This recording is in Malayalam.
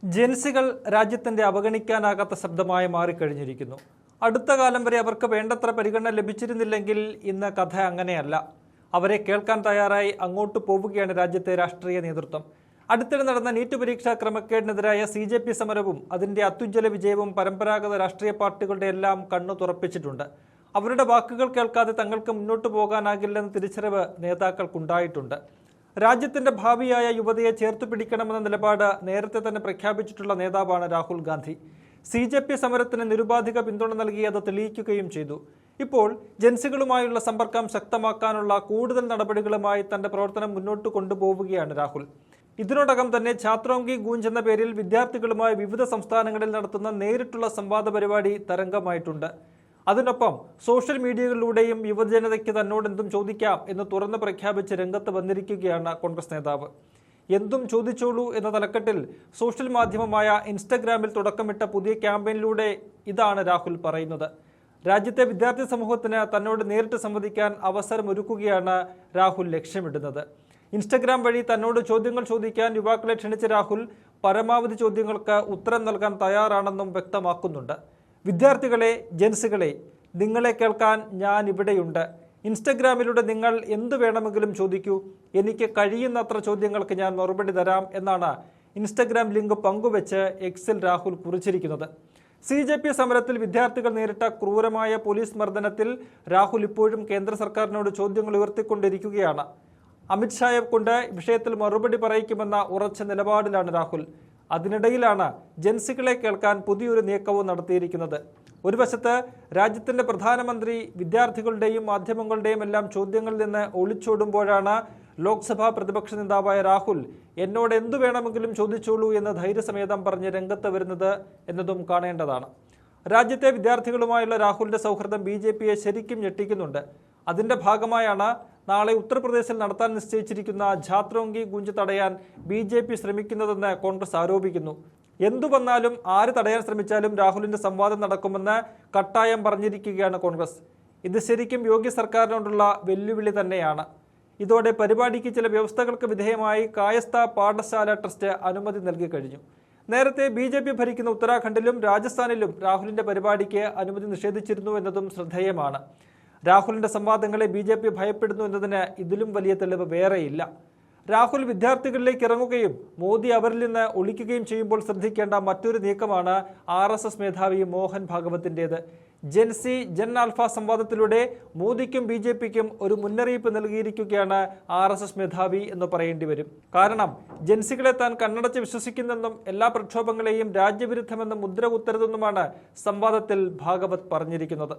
ജൻസികൾ രാജ്യത്തിന്റെ അവഗണിക്കാനാകാത്ത ശബ്ദമായി മാറിക്കഴിഞ്ഞിരിക്കുന്നു. അടുത്ത കാലം വരെ അവർക്ക് വേണ്ടത്ര പരിഗണന ലഭിച്ചിരുന്നില്ലെങ്കിൽ ഇന്ന് കഥ അങ്ങനെയല്ല. അവരെ കേൾക്കാൻ തയ്യാറായി അങ്ങോട്ട് പോവുകയാണ് രാജ്യത്തെ രാഷ്ട്രീയ നേതൃത്വം. അടുത്തിടെ നടന്ന നീറ്റ് പരീക്ഷാ ക്രമക്കേടിനെതിരായ CJP സമരവും അതിന്റെ അത്യുജ്വല വിജയവും പരമ്പരാഗത രാഷ്ട്രീയ പാർട്ടികളുടെ എല്ലാം കണ്ണു തുറപ്പിച്ചിട്ടുണ്ട്. അവരുടെ വാക്കുകൾ കേൾക്കാതെ തങ്ങൾക്ക് മുന്നോട്ട് പോകാനാകില്ലെന്ന തിരിച്ചറിവ് നേതാക്കൾക്കുണ്ടായിട്ടുണ്ട്. രാജ്യത്തിന്റെ ഭാവിയായ യുവതയെ ചേർത്തു പിടിക്കണമെന്ന നിലപാട് നേരത്തെ തന്നെ പ്രഖ്യാപിച്ചിട്ടുള്ള നേതാവാണ് രാഹുൽ ഗാന്ധി. CJP സമരത്തിന് നിരുപാധിക പിന്തുണ നൽകി അത് തെളിയിക്കുകയും ചെയ്തു. ഇപ്പോൾ ജൻസികളുമായുള്ള സമ്പർക്കം ശക്തമാക്കാനുള്ള കൂടുതൽ നടപടികളുമായി തന്റെ പ്രവർത്തനം മുന്നോട്ട് കൊണ്ടുപോവുകയാണ് രാഹുൽ. ഇതിനോടകം തന്നെ ഛാത്രോങ്കി ഗൂഞ്ച് എന്ന പേരിൽ വിദ്യാർത്ഥികളുമായി വിവിധ സംസ്ഥാനങ്ങളിൽ നടത്തുന്ന നേരിട്ടുള്ള സംവാദ പരിപാടി തരംഗമായിട്ടുണ്ട്. അതിനൊപ്പം സോഷ്യൽ മീഡിയകളിലൂടെയും യുവജനതയ്ക്ക് തന്നോടെന്തും ചോദിക്കാം എന്ന് തുറന്ന് പ്രഖ്യാപിച്ച് രംഗത്ത് വന്നിരിക്കുകയാണ് കോൺഗ്രസ് നേതാവ്. എന്തും ചോദിച്ചോളൂ എന്ന തലക്കെട്ടിൽ സോഷ്യൽ മാധ്യമമായ ഇൻസ്റ്റഗ്രാമിൽ തുടക്കമിട്ട പുതിയ ക്യാമ്പയിനിലൂടെ ഇതാണ് രാഹുൽ പറയുന്നത്. രാജ്യത്തെ വിദ്യാർത്ഥി സമൂഹത്തിന് തന്നോട് നേരിട്ട് സംവദിക്കാൻ അവസരമൊരുക്കുകയാണ് രാഹുൽ ലക്ഷ്യമിടുന്നത്. ഇൻസ്റ്റഗ്രാം വഴി തന്നോട് ചോദ്യങ്ങൾ ചോദിക്കാൻ യുവാക്കളെ ക്ഷണിച്ച രാഹുൽ പരമാവധി ചോദ്യങ്ങൾക്ക് ഉത്തരം നൽകാൻ തയ്യാറാണെന്നും വ്യക്തമാക്കുന്നുണ്ട്. വിദ്യാർത്ഥികളെ, ജൻസികളെ, നിങ്ങളെ കേൾക്കാൻ ഞാൻ ഇവിടെയുണ്ട്. ഇൻസ്റ്റഗ്രാമിലൂടെ നിങ്ങൾ എന്തു വേണമെങ്കിലും ചോദിക്കൂ. എനിക്ക് കഴിയുന്നത്ര ചോദ്യങ്ങൾക്ക് ഞാൻ മറുപടി തരാം എന്നാണ് ഇൻസ്റ്റഗ്രാം ലിങ്ക് പങ്കുവെച്ച് എക്സിൽ രാഹുൽ കുറിച്ചിരിക്കുന്നത്. CJP സമരത്തിൽ വിദ്യാർത്ഥികൾ നേരിട്ട ക്രൂരമായ പോലീസ് മർദ്ദനത്തിൽ രാഹുൽ ഇപ്പോഴും കേന്ദ്ര സർക്കാരിനോട് ചോദ്യങ്ങൾ ഉയർത്തിക്കൊണ്ടിരിക്കുകയാണ്. അമിത്ഷായെ കൊണ്ട് വിഷയത്തിൽ മറുപടി പറയിക്കുമെന്ന ഉറച്ച നിലപാടിലാണ് രാഹുൽ. അതിനിടയിലാണ് ജൻസികളെ കേൾക്കാൻ പുതിയൊരു നീക്കവും നടത്തിയിരിക്കുന്നത്. ഒരു വശത്ത് രാജ്യത്തിന്റെ പ്രധാനമന്ത്രി വിദ്യാർത്ഥികളുടെയും മാധ്യമങ്ങളുടെയും എല്ലാം ചോദ്യങ്ങളിൽ നിന്ന് ഒളിച്ചോടുമ്പോഴാണ് ലോക്സഭാ പ്രതിപക്ഷ നേതാവായ രാഹുൽ എന്നോട് എന്തു വേണമെങ്കിലും ചോദിച്ചോളൂ എന്ന് ധൈര്യസമേതം പറഞ്ഞ് രംഗത്ത് വരുന്നത് എന്നതും കാണേണ്ടതാണ്. രാജ്യത്തെ വിദ്യാർത്ഥികളുമായുള്ള രാഹുലിന്റെ സൗഹൃദം BJPയെ ശരിക്കും ഞെട്ടിക്കുന്നുണ്ട്. അതിന്റെ ഭാഗമായാണ് നാളെ ഉത്തർപ്രദേശിൽ നടത്താൻ നിശ്ചയിച്ചിരിക്കുന്ന ഛാത്രോങ്കി ഗൂഞ്ച് തടയാൻ BJP ശ്രമിക്കുന്നതെന്ന് കോൺഗ്രസ് ആരോപിക്കുന്നു. എന്തു വന്നാലും ആര് തടയാൻ ശ്രമിച്ചാലും രാഹുലിന്റെ സംവാദം നടക്കുമെന്ന് കട്ടായം പറഞ്ഞിരിക്കുകയാണ് കോൺഗ്രസ്. ഇത് ശരിക്കും യോഗ്യ സർക്കാരിനോടുള്ള വെല്ലുവിളി തന്നെയാണ്. ഇതോടെ പരിപാടിക്ക് ചില വ്യവസ്ഥകൾക്ക് വിധേയമായി കായസ്ഥ പാഠശാല ട്രസ്റ്റ് അനുമതി നൽകി കഴിഞ്ഞു. നേരത്തെ BJP ഭരിക്കുന്ന ഉത്തരാഖണ്ഡിലും രാജസ്ഥാനിലും രാഹുലിന്റെ പരിപാടിക്ക് അനുമതി നിഷേധിച്ചിരുന്നു എന്നതും ശ്രദ്ധേയമാണ്. രാഹുലിന്റെ സംവാദങ്ങളെ BJP ഭയപ്പെടുന്നു എന്നതിന് ഇതിലും വലിയ തെളിവ് വേറെയില്ല. രാഹുൽ വിദ്യാർത്ഥികളിലേക്ക് ഇറങ്ങുകയും മോദി അവരിൽ നിന്ന് ഒളിക്കുകയും ചെയ്യുമ്പോൾ ശ്രദ്ധിക്കേണ്ട മറ്റൊരു നീക്കമാണ് RSS മേധാവി മോഹൻ ഭാഗവത്തിൻ്റേത്. ജെൻസി ജൻ ആൽഫ സംവാദത്തിലൂടെ മോദിക്കും BJPക്കും ഒരു മുന്നറിയിപ്പ് നൽകിയിരിക്കുകയാണ് RSS മേധാവി എന്ന് പറയേണ്ടി വരും. കാരണം ജൻസികളെ താൻ കണ്ണടച്ച് വിശ്വസിക്കുന്നെന്നും എല്ലാ പ്രക്ഷോഭങ്ങളെയും രാജ്യവിരുദ്ധമെന്ന് മുദ്ര കുത്തരുതെന്നുമാണ് സംവാദത്തിൽ ഭാഗവത് പറഞ്ഞിരിക്കുന്നത്.